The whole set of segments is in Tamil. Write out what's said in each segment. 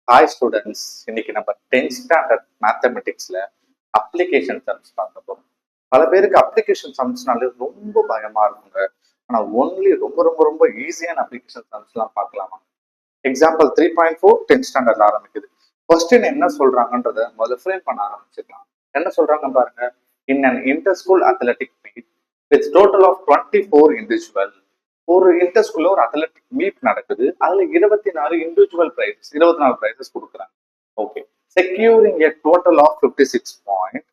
ஹாய் ஸ்டூடெண்ட்ஸ், இன்னைக்கு நம்ம 10th ஸ்டாண்டர்ட் மேத்தமெட்டிக்ஸ்ல அப்ளிகேஷன் சம்ஸ் பார்க்க போறோம். பல பேருக்கு அப்ளிகேஷன் சம்ஸ்னாலே ரொம்ப பயமா இருக்குங்க. ஆனா ஒன்லி ரொம்ப ரொம்ப ரொம்ப ஈஸியான அப்ளிகேஷன் சம்ஸ்லாம் பார்க்கலாமா? எக்ஸாம்பிள் 3.4 10th ஸ்டாண்டர்ட்ல ஆரம்பிக்குது. கொஸ்டின் என்ன சொல்றாங்கன்றத முதல்ல ஃப்ரேம் பண்ண ஆரம்பிச்சிடலாம். என்ன சொல்றாங்க பாருங்க. In an inter school athletic meet with total of 24 individual. ஒரு இன்டர்ஸ்குள்ள ஒரு அத்லெட்டிக் மீட் நடக்குது. அதுல 24 இண்டிவிஜுவல் பிரைசஸ் 24 பிரைசஸ் கொடுக்குறாங்க. Okay, securing a total of 56 point.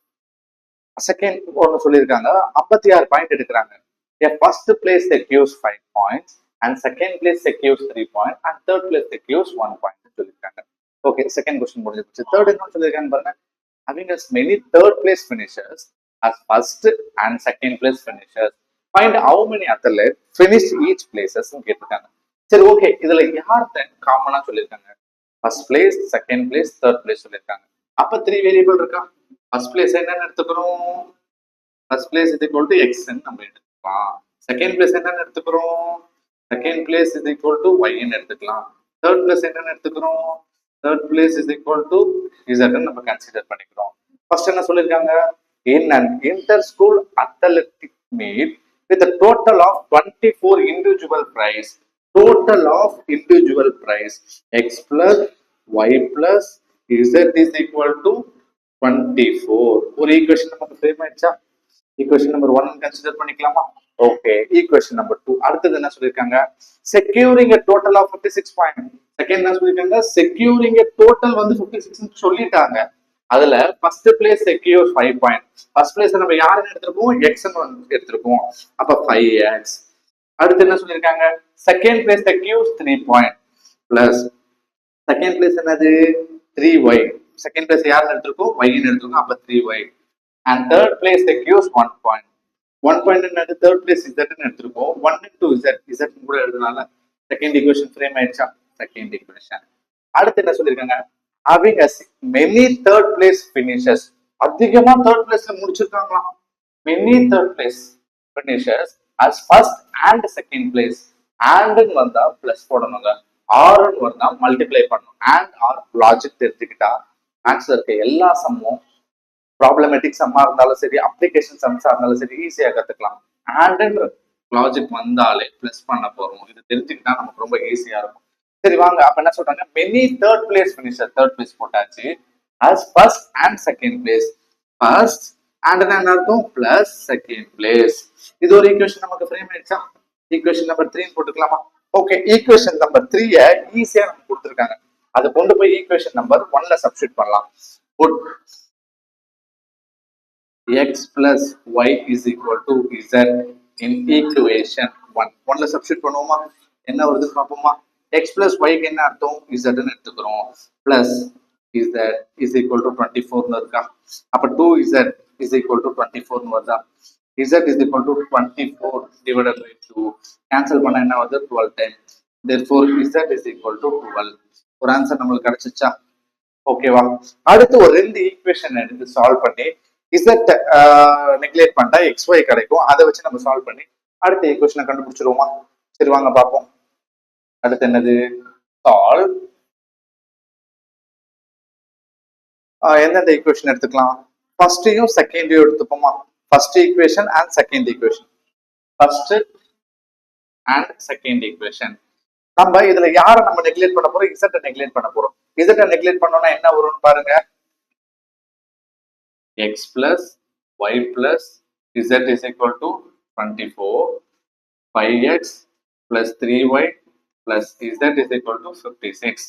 Second ஒன்னு சொல்லியிருக்காங்க, 56 பாயிண்ட் எடுக்கிறாங்க. A first place secures 5 points and second place secures 3 point and third place secures 1 point சொல்லியிருக்காங்க. ஓகே, செகண்ட் கொஸ்டின் முடிஞ்சிருச்சு. தேர்ட் என்ன சொல்லியிருக்காங்க பாருங்க. having as many third place finishers as first and second place finishers, find how many athletes finished each places கேட்டிருக்காங்க. சரி, ஓகே, இதுல யார்த்த காமனா சொல்லியிருக்காங்க? First place, second place, third place சொல்லியிருக்காங்க. அப்ப 3 வேரியபிள் இருக்கா? ஃபர்ஸ்ட் பிளேஸ் என்னன்னு எடுத்துக்கிறோம்? First place is equal to X நம்ம எடுத்துக்கலாம். செகண்ட் பிளேஸ் என்னன்னு எடுத்துக்கிறோம்? Second place is equal to ஒய்ன்னு எடுத்துக்கலாம். தேர்ட் பிளேஸ் என்னன்னு எடுத்துக்கிறோம்? Third place is equal to இசட்னு நம்ம கன்சிடர் பண்ணிக்கிறோம். ஃபர்ஸ்ட் என்ன சொல்லியிருக்காங்க? In an inter school athletic meet with total of 24 individual prize. Total of individual price X plus Y plus Z is equal to 24. ஒரு ஈக்குவேஷன் நமக்கு ஃப்ரேம் ஆயிடுச்சா? ஈக்குவேஷன் நம்பர் 1 கன்சிடர் பண்ணிக்கலாமா? Okay, equation number 2. அடுத்தது என்ன சொல்லிருக்காங்க? Securing a total of 56 point. Second என்ன சொல்லிருக்காங்க? செக்யூரிங் a total வந்து 56 சொல்லிட்டாங்க. அதுல first place secure 5 point. First place நம்ம யாருன்னு எடுத்திருக்கோம்? எக்ஸ் எடுத்திருக்கோம். அப்ப 5x. அடுத்து என்ன சொல்லிருக்காங்க? Second place secure 3 point plus second place என்னது? 3y. செகண்ட் பிளேஸ் யாருன்னு எடுத்திருக்கோம்? y-ன்னு எடுத்திருக்கோம். அப்ப 3y. and third place secures 1 point. 1 point என்னது? third place z ன்னு எடுத்துருக்கோம். 1 into z கூட எழுதுனால செகண்ட் ஈக்குவேஷன் ஃப்ரேம் ஆயிடுச்சா? Second equation. அடுத்து என்ன சொல்லிருக்காங்க? having as many third place finishes. அதிகமா third placeல முடிச்சிருக்காங்களாம். many third place finishes as first and second place. and ன்னு வந்தா பிளஸ் போடணுங்க. r ன்னு வந்தா மல்டிப்ளை பண்ணணும். and r லாஜிக் தெரிஞ்சுக்கிட்டா மேக்ஸ்ல இருக்க எல்லா சம்மும் ப்ராப்ளமேட்டிக் சம்மா இருந்தாலும் சரி, அப்ளிகேஷன் சம்ஸா இருந்தாலும் சரி, ஈஸியா கத்துக்கலாம். ஆண்ட்ன்ற லாஜிக் வந்தாலே பிளஸ் பண்ண போறோம். இது தெரிஞ்சுக்கிட்டா நமக்கு ரொம்ப ஈஸியா இருக்கும். சரி வாங்க, அப்ப என்ன சொல்றாங்க? Many third place finisher. Third place போட்டாச்சு. as first and second place. First and என்ன அர்த்தம்? Plus second place. இது ஒரு ஈக்குவேஷன் நமக்கு ஃப்ரேம் ஆயிடுச்சா? ஈக்குவேஷன் நம்பர் 3 போட்டுக்கலாமா? ஓகே, ஈக்குவேஷன் நம்பர் 3 ஈஸியா நமக்கு கொடுத்துருக்காங்க. அதை கொண்டு போய் ஈக்குவேஷன் நம்பர் 1ல சப்ஸ்டிட் பண்ணலாம். x plus y is equal to z in equation 1. 1ல substitute பண்ணுவோமா? என்ன வருதுன்னு பாப்போமா? x plus y க்கு என்ன அர்த்தம்? z ன்னு எடுத்துக்கிறோம். plus z is equal to 24 ன்னு இருக்கா? அப்ப 2z is equal to 24 ன்னு வருதா? z is equal to 24 divided by 2. Cancel பண்ணா என்ன வருது? 12 times. Therefore z is equal to 12. ஒரு ஆன்சர் நம்மளுக்கு கிடைச்சிச்சா? ஓகேவா? அடுத்து ஒரு ரெண்டு ஈக்குவேஷன் எடுத்து சால்வ் பண்ணி இசட் நெக்லேட் பண்ணிட்டா XY கிடைக்கும். அதை வச்சு நம்ம சால்வ் பண்ணி அடுத்த ஈக்குவேஷனை கண்டுபிடிச்சிருவோமா? சரி வாங்க பார்ப்போம். அடுத்து என்னது? சால்வ். எந்தெந்த ஈக்குவேஷன் எடுத்துக்கலாம்? ஃபர்ஸ்டையும் செகண்டையும் எடுத்துப்போமா? First equation and second equation. First and second equation. நம்ம இதுல யாரை நம்ம நெக்லேட் பண்ண போறோம்? இசட்டை நெக்லேட் பண்ண போறோம். இசட்டை நெக்லேட் பண்ணோம்னா என்ன வரும்னு பாருங்க. x plus y plus z is equal to 24. 5x plus 3y plus z is equal to 56.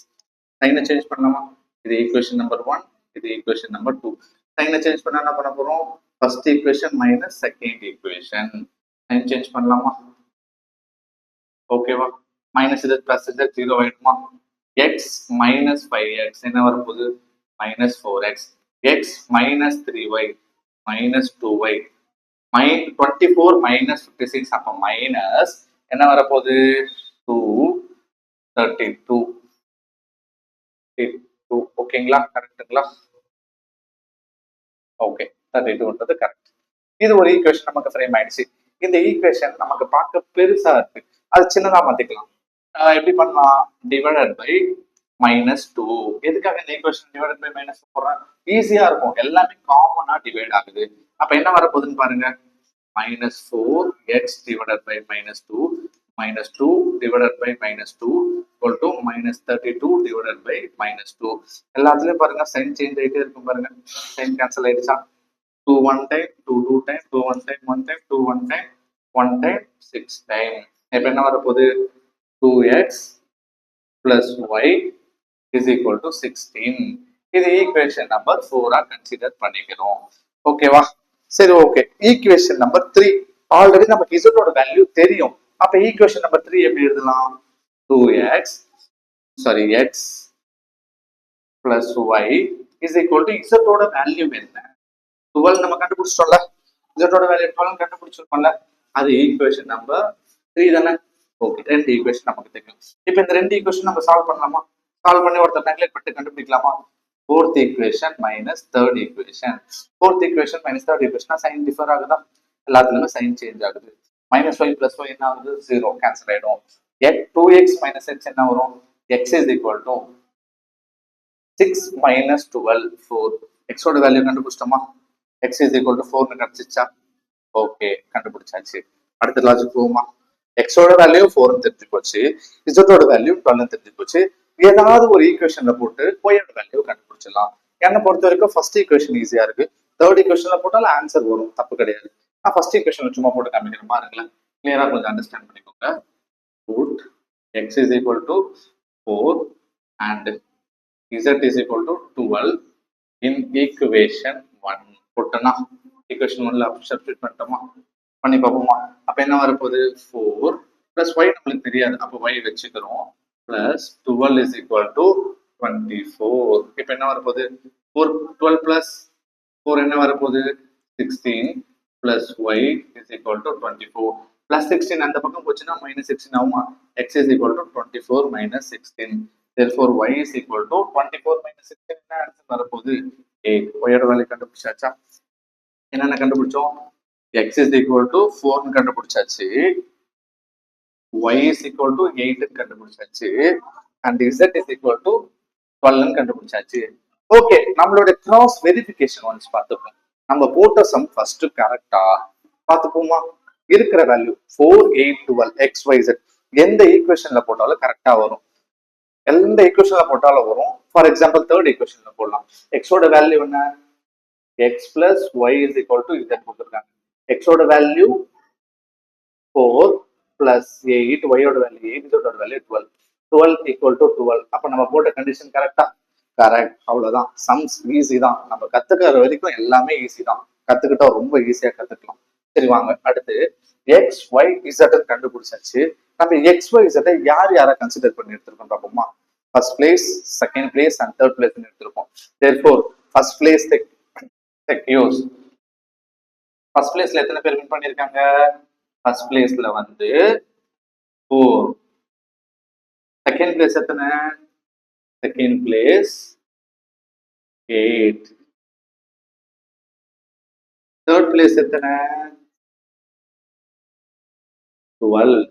சைனை சேஞ்ச் பண்ணலாமா? இது ஈக்குவேஷன் நம்பர் 1, இது ஈக்குவேஷன் நம்பர் 2. சைனை சேஞ்ச் பண்ணா என்ன பண்ண போறோம்? First equation minus second equation. Sign change பண்ணலாமா? ஓகேவா? மைனஸ் இது பிளஸ் இது 0 ஆயிடுமா? x மைனஸ் 5x என்ன வரப்போகுது? Minus 4x. x minus 3y minus 2y 24 minus 56. அப்ப மைனஸ் என்ன வரப்போகுது? 232. ஓகேங்களா? கரெக்டுங்களா? ஓகே, 32ன்றது கரெக்ட். இது ஒரு ஈக்குவேஷன் நமக்கு ஃப்ரேம் ஆயிடுச்சு. இந்த ஈக்குவேஷன் நமக்கு பார்க்க பெருசா இருக்கு. அது சின்னதா மாத்திக்கலாம். எப்படி பண்ணலாம்? Divided by minus two. எதுக்காக இந்த ஈக்குவேஷன் டிவைட் பை மைனஸ் போடுறேன்? ஈஸியா இருக்கும், எல்லாமே காமனா டிவைட் ஆகுது. அப்ப என்ன வரப்போகுதுன்னு பாருங்க, minus 4x divided by minus 2 minus 2 divided by minus 2 equal to minus 32 divided by minus 2. எல்லாத்துலயும் பாருங்க சைன் சேஞ்ச் ஆயிட்டே இருக்கும் பாருங்க, சைன் கேன்சல் ஆயிடுச்சா? 2 1 time 2 2 time 2 1 time 1 time 2 1 time 1 time 6 time. இப்ப என்ன வரப்போகுது, 2x plus y is equal to 16. இது ஈக்குவேஷன் நம்பர் 4 கன்சிடர் பண்ணிக்கிறோம். ஓகேவா? சரி, ஓகே. ஈக்குவேஷன் நம்பர் 3 ஆல்ரெடி நமக்கு z ஓட வேல்யூ தெரியும். அப்ப ஈக்குவேஷன் நம்பர் 3 எப்படி எழுதலாம்? 2x x plus y is equal to z ஓட வேல்யூ என்ன? 12 நம்ம கண்டுபிடிச்சிட்டோம்ல, z ஓட வேல்யூ 12 கண்டுபிடிச்சிருக்கோம்ல, அது ஈக்குவேஷன் நம்பர் 3 தானே? ஓகே, ரெண்டு ஈக்குவேஷன் நமக்கு தெரியும். இப்போ இந்த ரெண்டு ஈக்குவேஷன் நம்ம சால்வ் பண்ணலாமா? சால்வ் பண்ணி ஒருத்தர் நெக்லெக்ட் பண்ணிட்டு கண்டுபிடிக்கலாமா? fourth equation minus third equation. fourth equation minus third equation sign differ ஆகுதா? எல்லாத்துலயுமே sign change ஆகுது. minus y plus y என்ன ஆகுது? 0 cancel ஆயிடும். 2x minus x என்ன வரும்? x is equal to 6 minus 12 4. x ஓட வேல்யூ கண்டுபிடிச்சிட்டோமா? x is equal to 4 கிடைச்சிச்சா? ஓகே, கண்டுபிடிச்சாச்சு. அடுத்த லாஜிக் போகுமா? x ஓட வேல்யூ 4 தெரிஞ்சு போச்சு, z ஓட வேல்யூ 12 தெரிஞ்சு போச்சு. ஏதாவது ஒரு ஈக்குவேஷன்ல போட்டு y ஓட வேல்யூ கண்டுபிடிச்சிடலாம். என்ன பொறுத்த வரைக்கும் ஃபர்ஸ்ட் ஈக்குவேஷன் ஈஸியா இருக்கு, தேர்ட் ஈக்குவேஷன்ல போட்டாலும் ஆன்சர் வரும், தப்பு கிடையாது. நான் ஃபர்ஸ்ட் ஈக்குவேஷன் சும்மா போட்டு காமிக்கிறேன் பாருங்களேன், கிளியரா கொஞ்சம் அண்டர்ஸ்டாண்ட் பண்ணிக்கோங்க. put x is equal to 4 and z is equal to 12 in equation 1 போட்டோம்னா ஈக்குவேஷன் 1ல சப்ஸ்டிட்யூட் பண்ணிட்டோமா? பண்ணி பார்ப்போமா? அப்ப என்ன வரப்போகுது? 4 plus y நம்மளுக்கு தெரியாது, அப்போ y வச்சுக்கிறோம், plus 12 is equal to 24. இப்போ என்ன வரப்போகுது? 12 plus 4 என்ன வரப்போகுது? 16 plus y is equal to 24. plus 16 அந்த பக்கம் போச்சுன்னா minus 16 ஆகுமா? x is equal to 24 minus 16. therefore y is equal to 24 minus 16. என்ன ஆன்சர் வரப்போகுது? 8. y ஓட வேல்யூ கண்டுபிடிச்சாச்சா? என்னென்ன கண்டுபிடிச்சோம்? x is equal to 4 கண்டுபிடிச்சாச்சு, y is equal to 8 கண்டுபிடிச்சாச்சு, and z is equal to 12 கண்டுபிடிச்சாச்சு. ஓகே, நம்மளோட கிராஸ் வெரிஃபிகேஷன் ஒன்ஸ் பார்த்துப்போம். நம்ம போட்ட சம் ஃபர்ஸ்ட் கரெக்டா பார்த்துப்போமா? இருக்கிற வேல்யூ 4 8 12 x y z எந்த ஈக்குவேஷன்ல போட்டாலும் கரெக்டா வரும், எந்த ஈக்குவேஷன்ல போட்டாலும் வரும். ஃபார் எக்ஸாம்பிள் தேர்ட் ஈக்குவேஷன்ல போடலாம். x ஓட வேல்யூ என்ன? x plus y is equal to z கொடுத்துருக்காங்க. x ஓட வேல்யூ 4 plus 8, y ஓட வேல்யூ 8, z ஓட வேல்யூ 12. 12 equal to 12. அப்ப நம்ம போட்ட கண்டிஷன் கரெக்டா? கரெக்ட். அவ்வளவுதான், சம்ஸ் ஈஸி தான். நம்ம கத்துக்கிற வரைக்கும் எல்லாமே ஈஸி தான், கத்துக்கிட்டா ரொம்ப ஈஸியா கத்துக்கலாம். சரி வாங்க, அடுத்து எக்ஸ் ஒய் இசட் கண்டுபிடிச்சாச்சு. நம்ம எக்ஸ் ஒய் இசட் யார் யாரை கன்சிடர் பண்ணி எடுத்திருக்கோம் பார்ப்போமா? First place, second place and third place எடுத்திருக்கோம். therefore first place secures. First பிளேஸ்ல எத்தனை பேர் வின் பண்ணிருக்காங்க? ஃபர்ஸ்ட் பிளேஸ்ல வந்து 4. செகண்ட் பிளேஸ் எத்தனை? Second place 8. தேர்ட் பிளேஸ் எத்தனை? 12.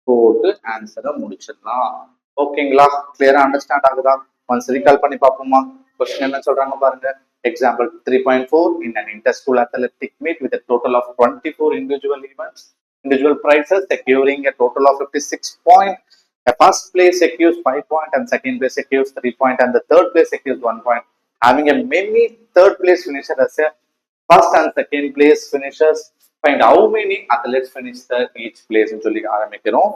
போட்டு ஆன்சரை முடிச்சிடலாம். ஓகேங்களா? கிளியரா அண்டர்ஸ்டாண்ட் ஆகுதா? ஒன்ஸ் ரீகால் பண்ணி பார்ப்போமா? கொஸ்டின் என்ன சொல்றாங்க பாருங்க. Example 3.4, in an inter-school athletic meet with a total of 24 individual prizes securing a total of 56 points. A first place secures 5 points and second place secures 3 points and the third place secures 1 point. Having a many third place finishers as a first and second place finishers, find how many athletes finish the each place ன்னு சொல்லி ஆரம்பிக்கிறோம்.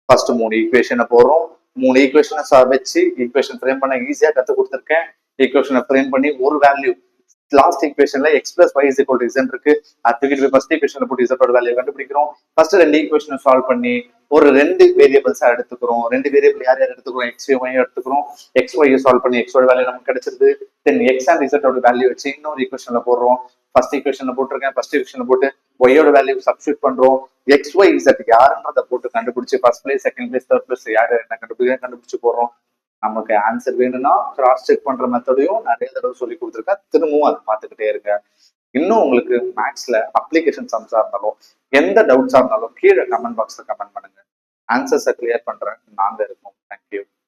ஃபர்ஸ்ட் 3 ஈக்குவேஷனை போடுறோம். 3 ஈக்குவேஷனை வச்சு ஈக்குவேஷன் ஃப்ரேம் பண்ண ஈஸியா கத்து கொடுத்துருக்கேன். ஈக்குவேஷனை ஃப்ரேம் பண்ணி ஒரு வேல்யூ லாஸ்ட் ஈக்குவேஷன்ல x plus y is equal to z இருக்கு, அதுக்கு ஃபர்ஸ்ட் ஈக்குவேஷன்ல போட்டு z ஓட வேல்யூ கண்டுபிடிக்கிறோம். ஃபர்ஸ்ட் ரெண்டு ஈக்குவேஷனை சால்வ் பண்ணி ஒரு ரெண்டு வேரியபிள்ஸா எடுத்துக்கிறோம். ரெண்டு வேரியபிள் யார் யார் எடுத்துக்கிறோம்? x y எடுத்துக்கிறோம். x y சால்வ் பண்ணி x ஓட வேல்யூ நமக்கு கிடைச்சிருது. தென் x and z ஓட வேல்யூ வச்சு இன்னொரு ஈக்குவேஷன்ல போடுறோம். ஃபர்ஸ்ட் ஈக்குவேஷன்ல போட்டுருக்கேன், ஃபர்ஸ்ட் ஈக்குவேஷன்ல போட்டு y ஓட வேல்யூ சப்ஸ்டிட்யூட் பண்றோம். x y z யாருன்றத போட்டு கண்டுபிடிச்சு first place, second place, third place யாரு என்ன கண்டுபிடிச்சு போடுறோம். நமக்கு ஆன்சர் வேணும்னா கிராஸ் செக் பண்ற மெத்தடையும் நிறைய தடவை சொல்லி கொடுத்துருக்கேன். திரும்பவும் அதை பார்த்துக்கிட்டே இருங்க. இன்னும் உங்களுக்கு மேக்ஸ்ல அப்ளிகேஷன் சம்ஸா இருந்தாலும் எந்த டவுட்ஸா இருந்தாலும் கீழே கமெண்ட் பாக்ஸ்ல கமெண்ட் பண்ணுங்க. ஆன்சர்ஸை கிளியர் பண்றேன் நாங்க இருக்கோம். தேங்க்யூ.